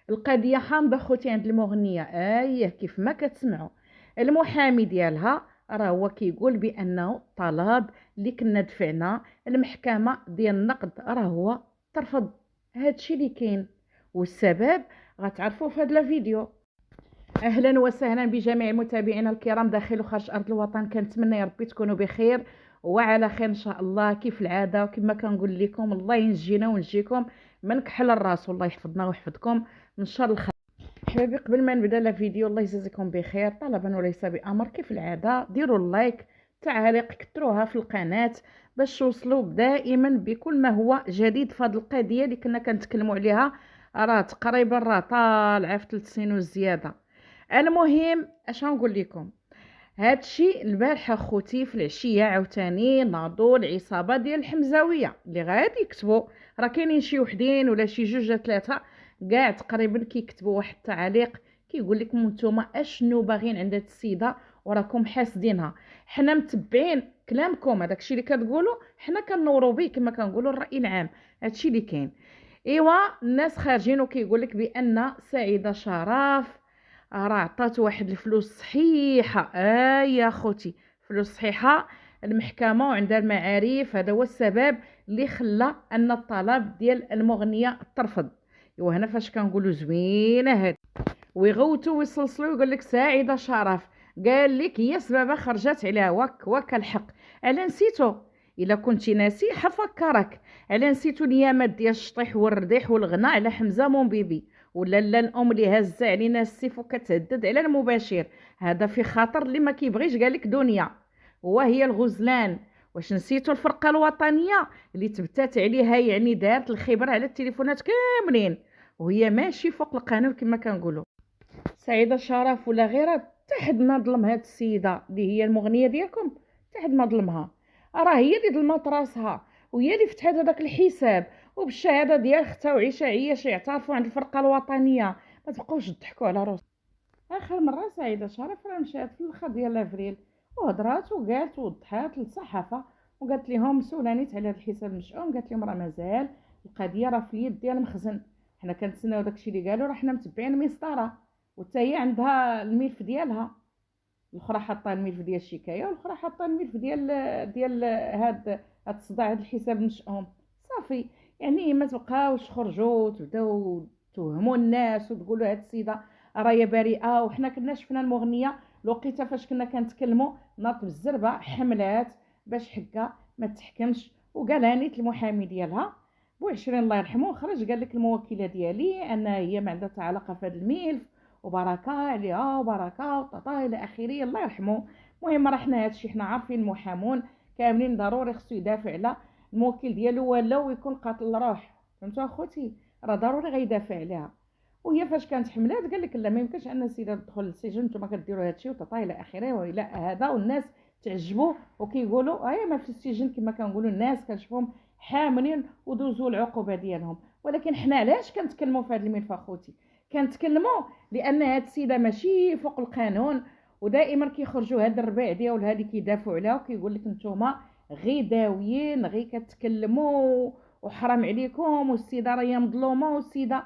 القضيه حامضه خوتي عند المغنيه. كيف ما كتسمعوا المحامي ديالها راه هو كيقول بانه الطلب اللي كنا دفعنا المحكمه ديال النقد راه هو ترفض. هادشي اللي كاين، والسبب غتعرفوا في هذا الفيديو. اهلا وسهلا بجميع المتابعين الكرام داخل وخارج ارض الوطن. كنتمنى يا ربي تكونوا بخير وعلى خير ان شاء الله. كيف العاده وكما كنقول لكم، الله ينجينا ونجيكم من كحل الراس، والله يحفظنا ويحفظكم من شر الخلق. حبايبي، قبل ما نبدا الفيديو الله يجازيكم بخير، طلبا وليس بامر، كيف العاده ديروا اللايك، تعاليق، كثروها في القناه باش توصلوا دائما بكل ما هو جديد في هذه القضيه اللي كنا كنتكلموا عليها. راه تقريبا طالعه في 3 سنين وزياده. المهم اش غنقول لكم، هادشي البارحه خوتي في العشيه عاوتاني ناضوا العصابه ديال الحمزاويه اللي غادي يكتبوا، راه كاينين شي وحدين ولا شي جوج ثلاثه كاع تقريبا كيكتبوا واحد التعليق كيقول لكم نتوما اشنو باغيين عند هاد السيده وراكم حاسدينها. حنا متبعين كلامكم، هذاكشي اللي كتقولوا حنا كنوروا به كما كنقولوا الراي العام. هادشي اللي كاين. ايوا الناس خارجين وكيقول لك بان سعيده شرف راه عطات واحد الفلوس صحيحه. يا خوتي، فلوس صحيحه المحكمه وعندها المعارف، هذا هو السبب اللي خلى ان الطلب ديال المغنيه ترفض. ايوا هنا فاش كنقولوا زوينه هاد ويغوتوا ويصلصلوا ويقول لك سعيده شرف قال لك هي سببه خرجت عليها وك الحق. على نسيتو؟ الا كنتي ناسي حفكرك. على نسيتو اليامات ديال الشطيح والرديح والغناء على حمزه مون بيبي، ولا لا الام اللي هازه علينا السيف وكتهدد على المباشر؟ هذا في خاطر اللي ما كيبغيش قال لك دنيا وهي الغزلان. واش نسيتوا الفرقه الوطنيه اللي تبتات عليها، يعني دارت الخبره على التليفونات كاملين وهي ماشي فوق القانون كما كنقولوا؟ سعيده شرف ولا غيرها حتى حد ما ظلم هاد السيده اللي هي المغنيه ديالكم، حتى حد ما ظلمها. راه هي اللي ظلمات راسها وهي اللي فتحت هذاك الحساب وبالشهاده ديال اختها وعيشه عياشه يعترفوا عند الفرقه الوطنيه. ما تبقاوش تضحكوا على روس. اخر مره سعيده شرف راه مشات في الاخر ديال افريل وهضرات وقالت وضحات للصحافه وقالت لهم سولانيت على هذا الحساب مشؤوم، قالت لهم راه مازال القضيه راه في اليد ديال المخزن. حنا كنتسناو داكشي اللي قالوا، راه حنا متبعين المسطره وحتى هي عندها الملف ديالها. الاخرى حاطه الملف ديال الشكايه والاخرى حاطه الملف ديال هاد الصداع، هاد الحساب مشؤوم. صافي، يعني ما تبقاوش خرجوا وتبداو توهموا الناس وتقولوا هاد السيده راهي بريئه. وحنا كنا شفنا المغنيه الوقيته فاش كنا كنتكلموا ناط بالزربه حملات باش حكا ما تحكمش، وقالها نيت المحامي ديالها بوعشرين الله يرحمه، خرج قال لك الموكله ديالي ان هي ما عندها حتى علاقه في هذا الملف وبركه عليها وبركه وطاطا الى اخره الله يرحمه. المهم راه حنا هادشي حنا عارفين، المحامون كاملين ضروري خصو يدافع على الموكل ديالو ولو يكون قاتل الروح. فهمتوا اخوتي؟ راه ضروري غيدافع عليها. وهي فاش كانت حملات قال لك لا ما يمكنش ان السيده تدخل للسجن، نتوما كديروا هادشي وطاطا الى اخره والى هذا. والناس تعجبوا وكيقولوا ما في السجن كما كنقولوا، الناس كنشوفهم حاملين ودوزوا العقوبه ديالهم. ولكن حنا علاش كنتكلموا في هذا الملف اخوتي؟ كنتكلموا لان هاد السيده ماشي فوق القانون، ودائما كيخرجوا هاد الربيع ديال هادي كيدافعوا عليها وكيقول لك نتوما غير داويين غير كتكلموا وحرام عليكم والسيده راهي مظلومه. والسيده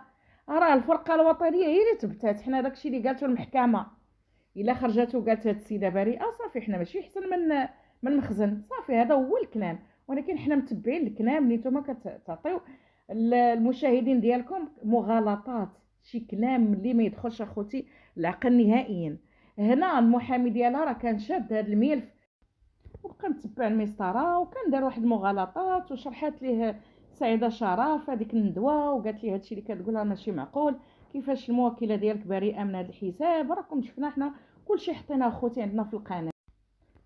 راه الفرقه الوطنيه هي اللي تبتات. حنا داكشي اللي قالته المحكمه الا خرجت وقالت هاد السيده بريئه صافي حنا ماشي احسن من المخزن. صافي هذا هو الكلام. ولكن حنا متبعين الكلام اللي نتوما كتعطيو المشاهدين ديالكم مغالطات، شي كلام اللي ما يدخلش اخوتي العقل نهائيا. هنا المحامي ديالها راه كان شاد هذا الملف وبقى متبع المسطره وكان دار واحد المغالطات وشرحات ليه سعيده شرف هذيك الندوه وقالت لي هادشي اللي كتقولها ماشي معقول، كيفاش الموكله ديالك بريئه من هذا الحساب؟ راكم شفنا حنا كلشي حطينا اخوتي عندنا في القناه.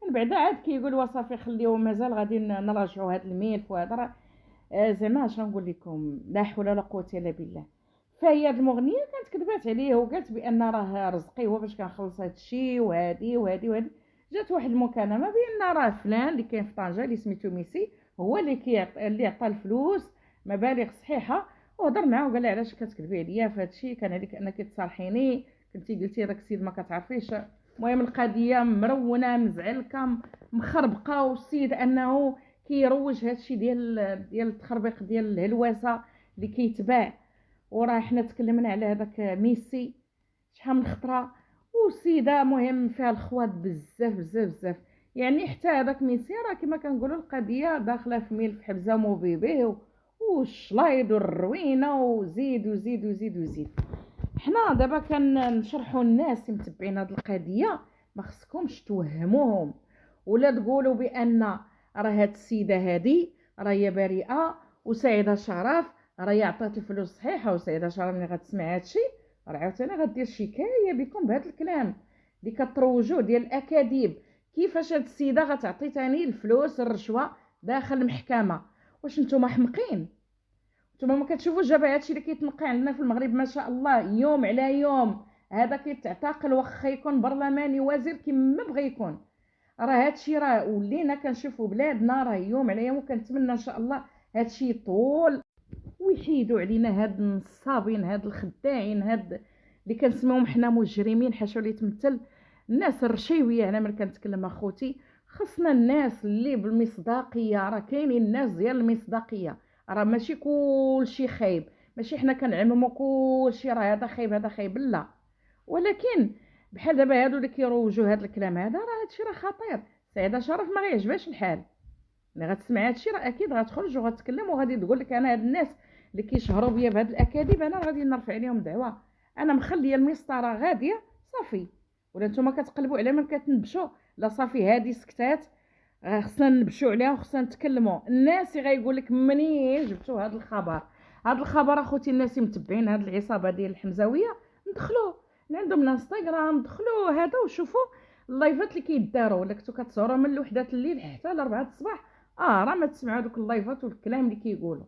من بعد عاد كيقول وصافي خليو مازال غادي نراجعوا هذا الملف وهذا راه زعما اش نقول لكم، لا حول ولا قوه الا بالله. فهي المغنيه كانت كذبات عليه وقالت بان راه رزقي هو باش كنخلص هذا الشيء وهذه. جات واحد المكالمه بان راه فلان اللي كاين في طنجه اللي سميتو ميسي هو اللي عطى الفلوس مبالغ صحيحه. وهضر معاه وقال له علاش كتكذبي عليا في هذا الشيء؟ كان عليك انك تصالحيني، كنتي قلتي داك السيد ما كتعرفيش. المهم القضيه مرونه مزعلكه مخربقه، والسيد انه كيروج هذا الشيء ديال التخربيق ديال الهلوسه اللي كيتباع. وراه حنا تكلمنا على هذاك ميسي شحال من خطره، وسيده مهم فيها الخوات بزاف بزاف بزاف. يعني حتى هذاك ميسي راه كما كنقولوا القضيه داخله في ملف حبزه وبيبيه والشلايض والروينه وزيد وزيد وزيد وزيد. حنا دابا كنشرحوا الناس متبعين هذه القضيه، ما خصكمش توهموهم ولا تقولوا بان راه هاد السيده هذه راهي بريئه وسعيده شرف راهي عطات الفلوس صحيحه. وسعيده شرف ملي غتسمع هادشي راه عاوتاني غدير شكايه بكم بهذا الكلام اللي كتروجوه ديال الاكاذيب. كيفاش هاد السيده غتعطي تاني الفلوس الرشوه داخل المحكمه؟ واش نتوما حمقين؟ نتوما ما كتشوفوش دابا هادشي اللي كيتنقى عندنا في المغرب ما شاء الله يوم على يوم؟ هذا كيتعتقل واخا يكون برلماني وزير كيما بغى يكون. راه هادشي راه ولينا كنشوفوا بلادنا راه يوم على يوم، وكنتمنى ان شاء الله هادشي يطول ويحيدوا علينا هاد النصابين هاد الخداعين هاد اللي كنسميوهم حنا مجرمين حاشا اللي يتمثل الناس الرشيويه. انا ملي كنتكلم اخوتي خصنا الناس اللي بالمصداقيه، راه كاينين الناس ديال المصداقيه، راه ماشي كلشي خايب، ماشي حنا كنعمموا كلشي راه هذا خايب هذا خايب، لا. ولكن بحال دابا هادو اللي كيروجوا هاد الكلام هذا راه هادشي راه خطير. سعيده شرف ما غيعجبهاش الحال ملي غتسمع هادشي، راه اكيد غتخرج وغتكلم وغادي تقول لك انا هاد الناس اللي كيشهروا بيا بهاد الاكاذيب انا غادي نرفع عليهم دعوه، انا مخليه المسطره غاديه صافي. ولا نتوما كتقلبوا على من كتنبشوا؟ لا صافي هادي سكتات، خصنا نبشوا عليها وخصنا نتكلموا. الناس غايقول لك منين جبتوا هاد الخبر؟ هاد الخبر اخوتي الناس متبعين هاد العصابه ديال الحمزاويه ندخلوا اللي عندهم الانستغرام دخلوا هذا وشوفوا اللايفات اللي كيداروا، ولا كنتو كتصوروا من الوحدات الليل حتى ل 4 الصباح راه ما تسمعوا دوك اللايفات والكلام اللي كيقولوا.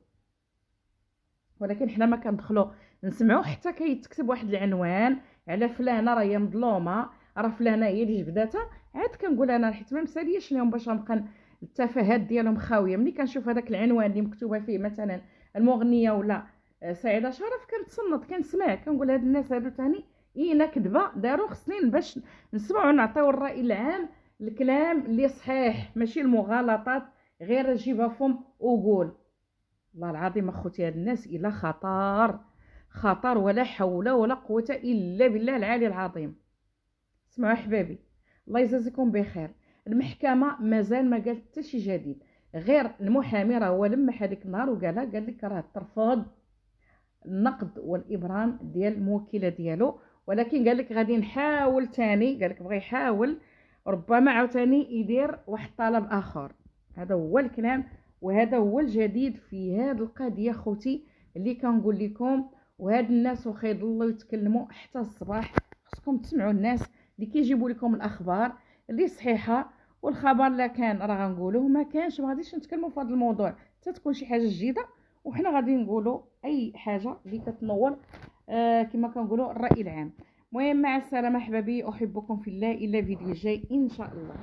ولكن حنا ما كندخلوا نسمعوا حتى كيتكتب واحد العنوان على فلانه راهي مظلومه، راه فلانه هي اللي جبداتها، عاد كنقول انا حيت ما مساليش اليوم باش نبقى التفاهات ديالهم خاويه. ملي كنشوف هذاك العنوان اللي مكتوبه فيه مثلا المغنيه ولا سعيده شرف كنتصنت كنسمع كنقول هاد الناس هادو ثاني اينا كذبه داروا، خصني باش نسمعوا نعطيو الراي العام الكلام اللي صحيح ماشي المغالطات غير جيبها فم وقول. والله العظيم اخوتي هاد الناس الا خطر خطر ولا حول ولا قوه الا بالله العلي العظيم. اسمعوا احبابي الله يجازيكم بخير، المحكمه مازال ما قالت حتى شي جديد، غير المحامي راه هو لمح هذيك النهار وقالها، قال لك راه ترفض النقد والابرام ديال الموكله ديالو، ولكن قال لك غادي نحاول تاني، قال لك بغى يحاول ربما عاوتاني يدير واحد طلب اخر. هذا هو الكلام وهذا هو الجديد في هذه القضيه خوتي اللي كنقول لكم. وهاد الناس واخا يضلوا يتكلموا حتى الصباح خصكم تسمعوا الناس اللي كيجيبوا لكم الاخبار اللي صحيحه، والخبر لا كان راه غنقولوه، ما كانش ما غاديش نتكلموا في هذا الموضوع حتى تكون شي حاجه جديده، وحنا غادي نقولوا اي حاجه اللي كتنور كما كنقولوا الراي العام. المهم مع السلامه احبابي، احبكم في الله، الى فيديو جاي ان شاء الله.